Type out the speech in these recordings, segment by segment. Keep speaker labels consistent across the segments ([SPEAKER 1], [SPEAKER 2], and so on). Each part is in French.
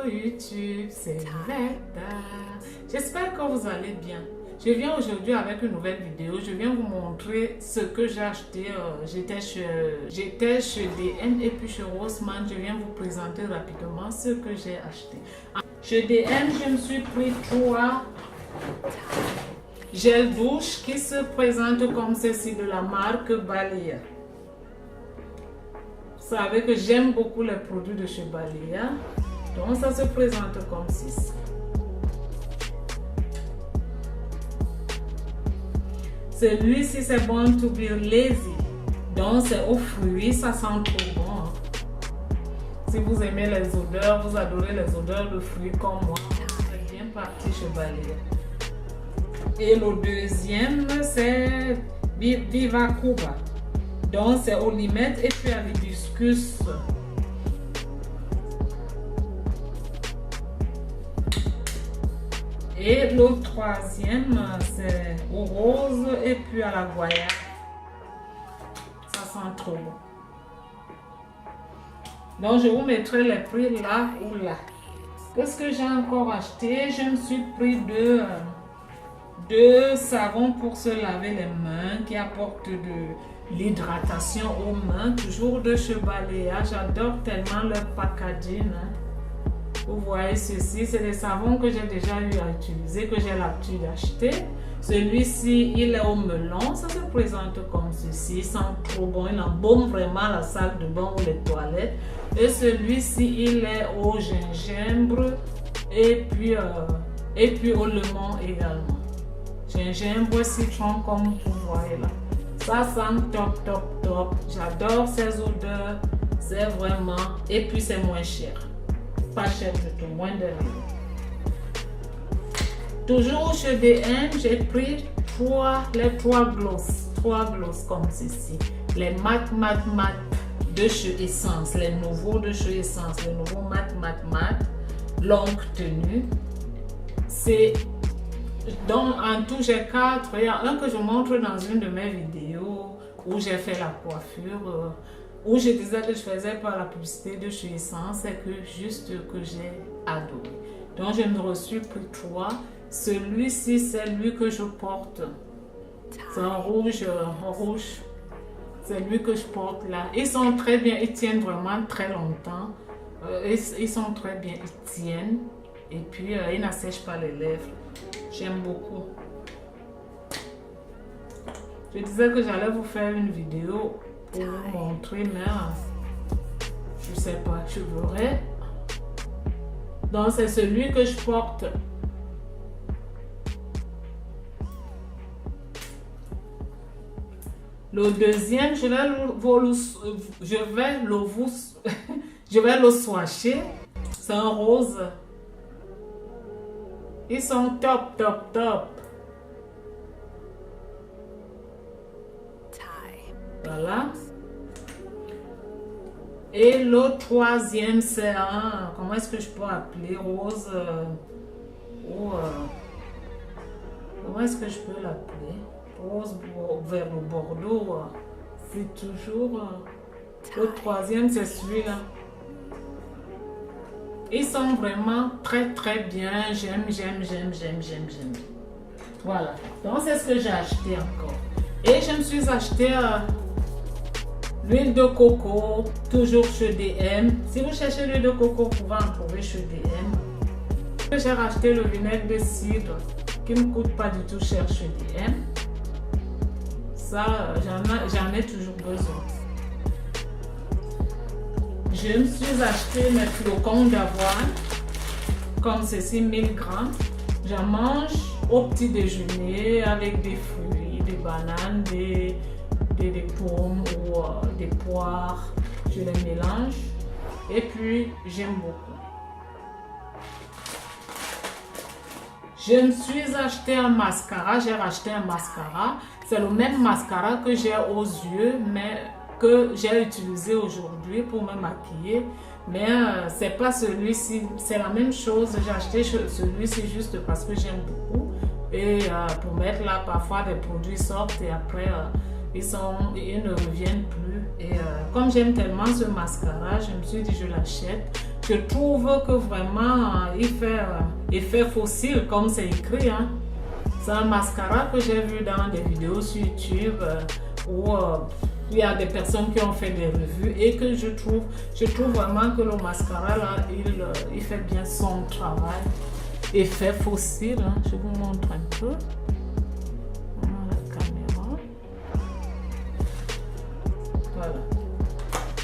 [SPEAKER 1] YouTube, c'est Letta. J'espère que vous allez bien. Je viens aujourd'hui avec une nouvelle vidéo. Je viens vous montrer ce que j'ai acheté. J'étais chez DM et puis chez Rossmann. Je viens vous présenter rapidement ce que j'ai acheté. Chez DM, je me suis pris 3 gels douche qui se présentent comme ceci de la marque Balea. Vous savez que j'aime beaucoup les produits de chez Balea. Donc ça se présente comme ceci. Celui-ci c'est Born to be lazy. Donc c'est aux fruits, ça sent trop bon. Si vous aimez les odeurs, vous adorez les odeurs de fruits comme moi, c'est bien parti chez Balea. Et le deuxième c'est Viva Cuba. Donc c'est au limette et puis à l'hibiscus. Et le troisième c'est au rose et puis à la goyave. Ça sent trop bon. Donc je vous mettrai les prix là ou là. Qu'est-ce que j'ai encore acheté? Je me suis pris deux savons pour se laver les mains qui apportent de l'hydratation aux mains, toujours de chez Balea. J'adore tellement leur packaging. Vous voyez ceci, c'est des savons que j'ai déjà eu à utiliser, que j'ai l'habitude d'acheter. Celui-ci, il est au melon, ça se présente comme ceci, il sent trop bon, il embaume vraiment la salle de bain ou les toilettes. Et celui-ci, il est au gingembre et puis au lemon également. Gingembre, citron comme vous voyez là. Ça sent top, top, top. J'adore ces odeurs, c'est vraiment, et puis c'est moins cher. Pas cher du tout, moins de rien. Toujours chez DM, j'ai pris les 3 gloss comme ceci. Les mat de chez Essence, les nouveaux de chez Essence, les nouveaux mat longue tenue. C'est donc en tout j'ai 4. Il y a un que je montre dans une de mes vidéos où j'ai fait la coiffure. Où je disais que je faisais pas la publicité de chez Essence, c'est que juste que j'ai adoré. Donc je me suis pris 3. Celui-ci, c'est lui que je porte. C'est un rouge. C'est lui que je porte là. Ils sont très bien, ils tiennent vraiment très longtemps. Ils sont très bien, ils tiennent. Et puis ils n'assèchent pas les lèvres. J'aime beaucoup. Je disais que j'allais vous faire une vidéo pour vous montrer, mais je sais pas, je verrai. Donc c'est celui que je porte. Le deuxième, je vais le swatcher. C'est un rose. Ils sont top, top, top. Voilà. Et le troisième, c'est un, comment est-ce que je peux appeler, rose comment est-ce que je peux l'appeler? Rose vers le bordeaux. C'est toujours le troisième, c'est celui-là. Ils sont vraiment très très bien. J'aime. Voilà. Donc c'est ce que j'ai acheté encore. Et je me suis acheté l'huile de coco, toujours chez DM. Si vous cherchez l'huile de coco, vous pouvez en trouver chez DM. J'ai racheté le vinaigre de cidre qui ne coûte pas du tout cher chez DM. Ça, j'en ai toujours besoin. Je me suis acheté mes flocons d'avoine, comme ceci, 1000 grammes. J'en mange au petit déjeuner avec des fruits, des bananes, des pommes ou des poires. Je les mélange et puis j'aime beaucoup. Je me suis acheté un mascara. J'ai racheté un mascara. C'est le même mascara que j'ai aux yeux, mais que j'ai utilisé aujourd'hui pour me maquiller. Mais c'est pas celui-ci. C'est la même chose. J'ai acheté celui-ci juste parce que j'aime beaucoup. Et pour mettre là, parfois des produits sortent et après ils ne reviennent plus. Et comme j'aime tellement ce mascara, je me suis dit je l'achète Je trouve que vraiment, il fait effet fossile, comme c'est écrit. Hein. C'est un mascara que j'ai vu dans des vidéos sur YouTube où il y a des personnes qui ont fait des revues et que je trouve vraiment que le mascara là, il fait bien son travail. Effet fossile, hein. Je vous montre un peu. Voilà la caméra. Voilà.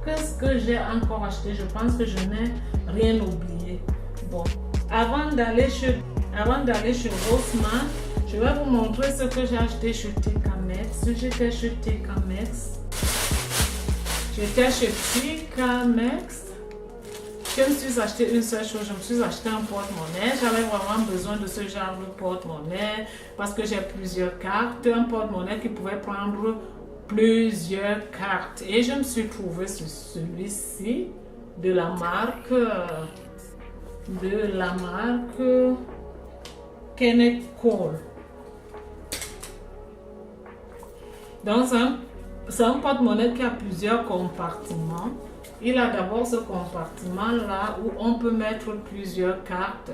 [SPEAKER 1] Qu'est-ce que j'ai encore acheté? Je pense que je n'ai rien oublié. Bon, avant d'aller chez Rossmann, je vais vous montrer ce que j'ai acheté chez TK Maxx. J'étais chez TK Maxx. Je me suis acheté une seule chose, je me suis acheté un porte-monnaie. J'avais vraiment besoin de ce genre de porte-monnaie parce que j'ai plusieurs cartes. Un porte-monnaie qui pouvait prendre plusieurs cartes. Et je me suis trouvé sur celui-ci de la marque Kenneth Cole. Donc c'est un porte-monnaie qui a plusieurs compartiments. Il a d'abord ce compartiment là où on peut mettre plusieurs cartes.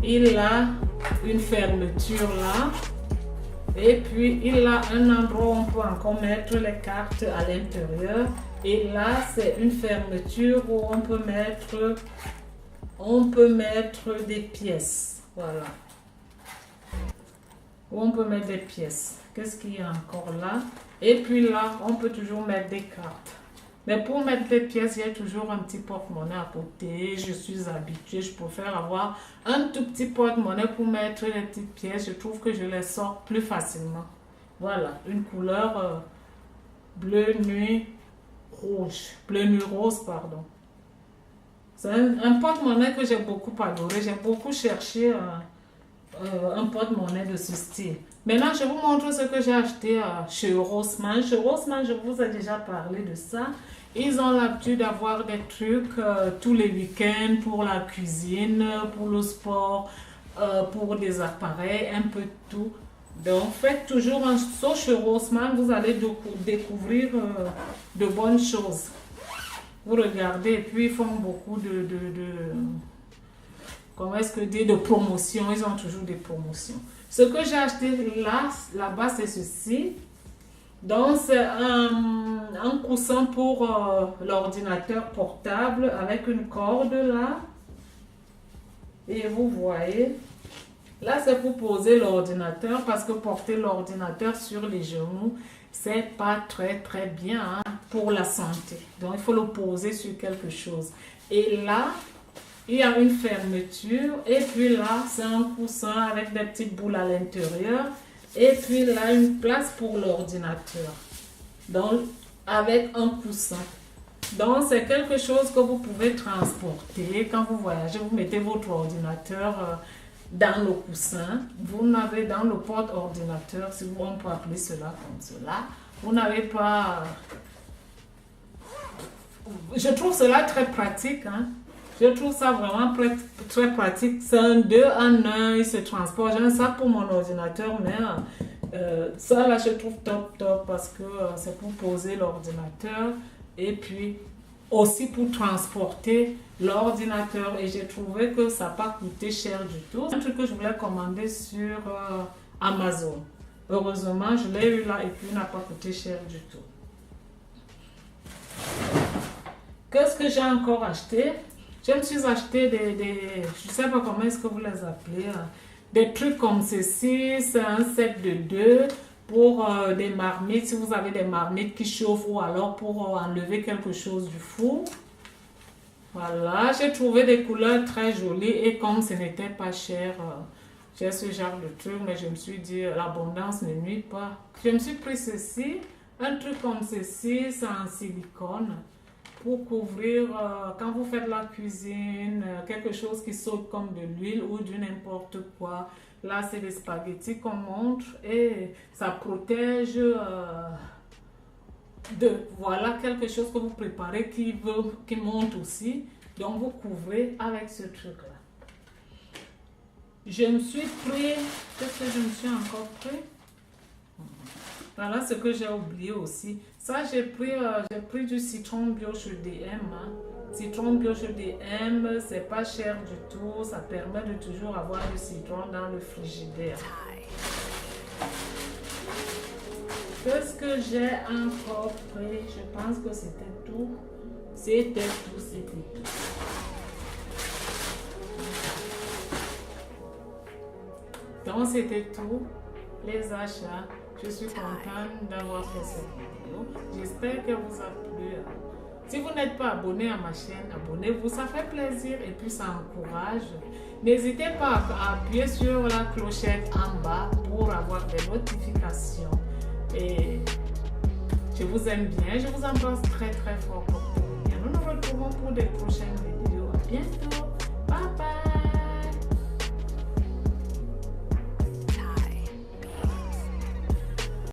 [SPEAKER 1] Il a une fermeture là. Et puis il a un endroit où on peut encore mettre les cartes à l'intérieur. Et là c'est une fermeture où on peut mettre des pièces. Voilà. Où on peut mettre des pièces. Qu'est-ce qu'il y a encore là? Et puis là, on peut toujours mettre des cartes. Mais pour mettre des pièces, il y a toujours un petit porte-monnaie à côté. Je suis habituée, je préfère avoir un tout petit porte-monnaie pour mettre les petites pièces. Je trouve que je les sors plus facilement. Voilà, une couleur bleu nuit rouge. Bleu nuit rose, pardon. C'est un porte-monnaie que j'ai beaucoup adoré. J'ai beaucoup cherché un porte-monnaie de ce style. Maintenant, je vous montre ce que j'ai acheté chez Rossmann. Chez Rossmann, je vous ai déjà parlé de ça. Ils ont l'habitude d'avoir des trucs tous les week-ends pour la cuisine, pour le sport, pour des appareils, un peu de tout. Donc, faites toujours un saut chez Rossmann, vous allez découvrir de bonnes choses. Vous regardez, et puis ils font beaucoup comment est-ce que dire, de promotions. Ils ont toujours des promotions. Ce que j'ai acheté là-bas, c'est ceci. Donc, c'est un coussin pour l'ordinateur portable avec une corde là. Et vous voyez, là, c'est pour poser l'ordinateur parce que porter l'ordinateur sur les genoux, c'est pas très bien hein, pour la santé. Donc, il faut le poser sur quelque chose. Et là, il y a une fermeture et puis là, c'est un coussin avec des petites boules à l'intérieur et puis là, une place pour l'ordinateur. Donc, avec un coussin. Donc, c'est quelque chose que vous pouvez transporter. Quand vous voyagez, vous mettez votre ordinateur dans le coussin. Vous n'avez dans le porte-ordinateur, si on peut appeler cela comme cela, vous n'avez pas... Je trouve cela très pratique, hein. Je trouve ça vraiment très pratique. C'est un 2 en 1, il se transporte. J'ai un sac pour mon ordinateur, mais ça là, je trouve top parce que c'est pour poser l'ordinateur et puis aussi pour transporter l'ordinateur. Et j'ai trouvé que ça n'a pas coûté cher du tout. C'est un truc que je voulais commander sur Amazon. Heureusement, je l'ai eu là et puis il n'a pas coûté cher du tout. Qu'est-ce que j'ai encore acheté? Je me suis acheté je ne sais pas comment est-ce que vous les appelez, des trucs comme ceci. C'est un set de 2 pour des marmites, si vous avez des marmites qui chauffent ou alors pour enlever quelque chose du four. Voilà, j'ai trouvé des couleurs très jolies et comme ce n'était pas cher, j'ai ce genre de truc, mais je me suis dit l'abondance ne nuit pas. Je me suis pris ceci, un truc comme ceci, c'est en silicone. Pour couvrir, quand vous faites la cuisine, quelque chose qui saute comme de l'huile ou du n'importe quoi. Là, c'est des spaghettis qu'on montre et ça protège voilà, quelque chose que vous préparez qui monte aussi. Donc, vous couvrez avec ce truc-là. Je me suis pris... Qu'est-ce que je me suis encore pris? Voilà ce que j'ai oublié aussi. Ça, j'ai pris du citron bio chez DM. Hein. Citron bio, je DM, c'est pas cher du tout. Ça permet de toujours avoir du citron dans le frigidaire. Qu'est-ce que j'ai encore pris? Je pense que c'était tout. C'était tout. Donc c'était tout, les achats. Je suis contente d'avoir fait cette vidéo. J'espère qu'elle vous a plu. Si vous n'êtes pas abonné à ma chaîne, abonnez-vous, ça fait plaisir et puis ça encourage. N'hésitez pas à appuyer sur la clochette en bas pour avoir des notifications. Et je vous aime bien, je vous embrasse très très fort. Nous nous retrouvons pour des prochaines vidéos. À bientôt. Bye bye.